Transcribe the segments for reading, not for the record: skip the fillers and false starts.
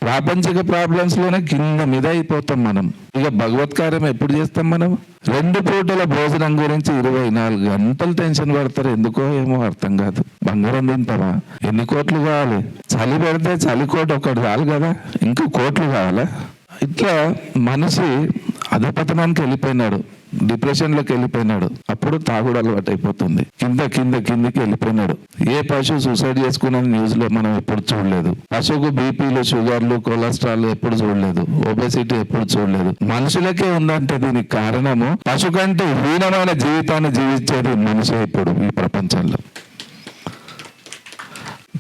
ప్రాపంచిక ప్రాబ్లమ్స్ లోనే కింద మీద అయిపోతాం మనం. ఇక భగవత్ కార్యం ఎప్పుడు చేస్తాం మనం? 2 పూటల భోజనం గురించి 24 గంటలు టెన్షన్ పడతారు. ఎందుకో ఏమో అర్థం కాదు. బంగారం తింటారా? ఎన్ని కోట్లు కావాలి? చలి పెడితే చలి కోటు ఒకటి చాలు కదా, ఇంకా కోట్లు కావాలా? ఇట్లా మనిషి అధపతనానికి వెళ్ళిపోయినాడు, డిప్రెషన్లోకి వెళ్ళిపోయినాడు. అప్పుడు తాగుడు అలవాటు అయిపోతుంది. కిందకి వెళ్ళిపోయినాడు. ఏ పశువు సూసైడ్ చేసుకున్న న్యూస్ లో మనం ఎప్పుడు చూడలేదు. పశువుకు బీపీలు, షుగర్లు, కొలెస్ట్రాల్ ఎప్పుడు చూడలేదు. ఒబెసిటీ ఎప్పుడు చూడలేదు. మనుషులకే ఉందంటే దీనికి కారణము పశు కంటే హీనమైన జీవితాన్ని జీవించేది మనిషి ఇప్పుడు ఈ ప్రపంచంలో.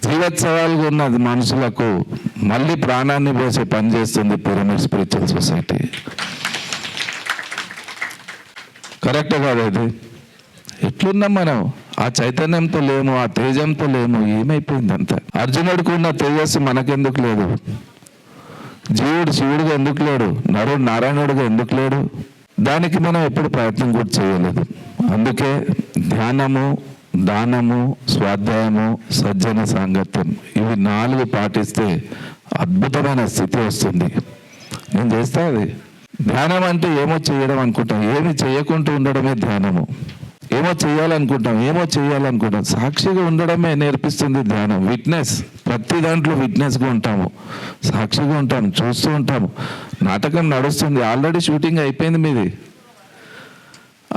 జీవోత్సవాలుగా ఉన్నది మనుషులకు మళ్ళీ ప్రాణాన్ని పోసే పని చేస్తుంది పిరమిడ్ స్పిరిచువల్ సొసైటీ. కరెక్ట్ కాదు ఇది? ఎట్లున్నాం మనం? ఆ చైతన్యంతో లేము, ఆ తేజంతో లేము. ఏమైపోయింది అంత? అర్జునుడికి ఉన్న తేజస్సు మనకెందుకు లేదు? జీవుడు శివుడిగా ఎందుకు లేడు? నరుడు నారాయణుడిగా ఎందుకు లేడు? దానికి మనం ఎప్పుడు ప్రయత్నం కూడా చేయలేదు. అందుకే ధ్యానము, దానము, స్వాధ్యాయము, సజ్జన సాంగత్యం, ఇవి 4 పాటిస్తే అద్భుతమైన స్థితి వస్తుంది. నేను చేస్తా అది. ధ్యానం అంటే ఏమో చేయడం అనుకుంటాం, ఏమి చేయకుండా ఉండడమే ధ్యానము. ఏమో చేయాలనుకుంటాం, సాక్షిగా ఉండడమే నేర్పిస్తుంది ధ్యానం. విట్నెస్, ప్రతి దాంట్లో విట్నెస్గా ఉంటాము, సాక్షిగా ఉంటాము, చూస్తూ ఉంటాము. నాటకం నడుస్తుంది, ఆల్రెడీ షూటింగ్ అయిపోయింది మీది.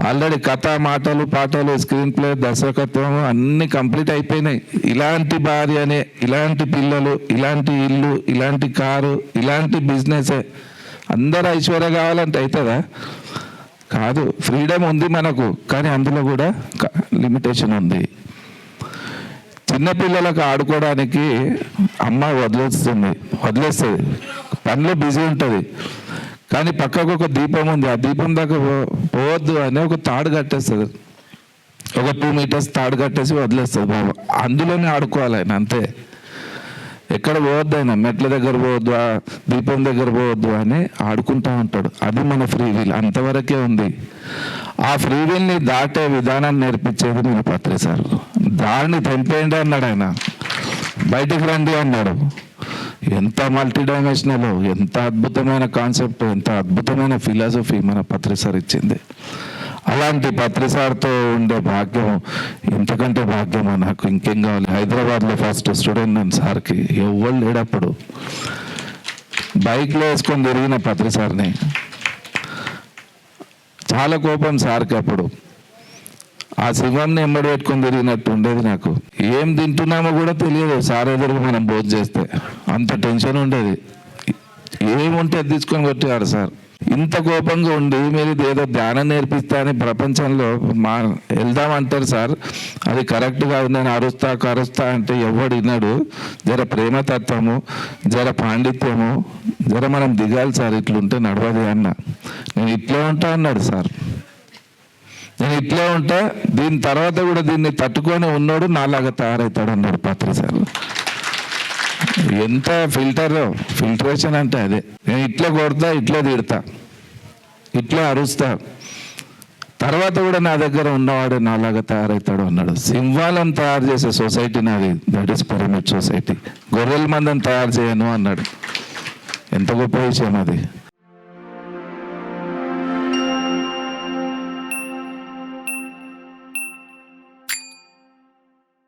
ఆల్రెడీ కథ, మాటలు, పాటలు, స్క్రీన్ ప్లే, దర్శకత్వం అన్నీ కంప్లీట్ అయిపోయినాయి. ఇలాంటి భార్యనే, ఇలాంటి పిల్లలు, ఇలాంటి ఇల్లు, ఇలాంటి కారు, ఇలాంటి బిజినెసే. అందరూ ఐశ్వర్య కావాలంటే అవుతుందా? కాదు. ఫ్రీడమ్ ఉంది మనకు, కానీ అందులో కూడా లిమిటేషన్ ఉంది. చిన్నపిల్లలకు ఆడుకోవడానికి అమ్మ వదిలేస్తుంది, పనిలో బిజీ ఉంటుంది. కానీ పక్కకు ఒక దీపం ఉంది, ఆ దీపం దాకా పోవద్దు అని ఒక తాడు కట్టేస్తుంది. ఒక 2 మీటర్స్ తాడు కట్టేసి వదిలేస్తుంది బాబు. అందులోనే ఆడుకోవాలి ఆయన, అంతే. ఎక్కడ పోవద్దు ఆయన, మెట్ల దగ్గర పోవద్దు, దీపం దగ్గర పోవద్దు అని ఆడుకుంటూ ఉంటాడు. అది మన ఫ్రీ వీల్, అంతవరకే ఉంది. ఆ ఫ్రీ వీల్ని దాటే విధానాన్ని నేర్పించేది మన పత్రి సార్. దాన్ని తెంపేయండి అన్నాడు ఆయన, బయటికి రండి అన్నాడు. ఎంత మల్టీ డైమెన్షనల్, ఎంత అద్భుతమైన కాన్సెప్ట్, ఎంత అద్భుతమైన ఫిలాసఫీ మన పత్రి సార్ ఇచ్చింది. అలాంటి పత్రి సార్తో ఉండే భాగ్యం, ఇంతకంటే భాగ్యమా నాకు ఇంకేం కావాలి? హైదరాబాద్లో ఫస్ట్ స్టూడెంట్ నేను సార్కి. ఎవ్వరు లేడప్పుడు. బైక్లో వేసుకొని తిరిగిన పత్రి సార్ని. చాలా కోపం సార్కి అప్పుడు. ఆ సింహంని ఎంబడి పెట్టుకొని తిరిగినట్టు ఉండేది నాకు. ఏం తింటున్నామో కూడా తెలియదు సార్ ఎదురుగా మనం భోజనం చేస్తే. అంత టెన్షన్ ఉండేది. ఏముంటే తీసుకొని కొట్టేవాడు సార్. ఇంత కోపంగా ఉండి మీరు ఏదో ధ్యానం నేర్పిస్తా అని ప్రపంచంలో వెళ్దామంటారు సార్. అది కరెక్ట్ కాదు. నేను కరుస్తా అంటే ఎవడు విన్నాడు? జర ప్రేమతత్వము, జర పాండిత్యము, జర మనం దిగాలి సార్. ఇట్లుంటే నడవది అన్న. నేను ఇట్లా ఉంటా అన్నాడు సార్. నేను ఇట్లే ఉంటా, దీని తర్వాత కూడా దీన్ని తట్టుకొని ఉన్నాడు, నాలాగా తయారవుతాడు అన్నాడు పత్రి సార్. ఎంత ఫిల్టరేషన్ అంటే అదే. నేను ఇట్లా కొడతా, ఇట్లా తిడతా, ఇట్లా అరుస్తా, తర్వాత కూడా నా దగ్గర ఉన్నవాడే నాలాగా తయారవుతాడు అన్నాడు. సింహాలను తయారు చేసే సొసైటీ నాది, దట్ ఈస్ పిరమిడ్ సొసైటీ. గొర్రెల మందని తయారు చేయను అన్నాడు. ఎంత గొప్ప విషయం అది.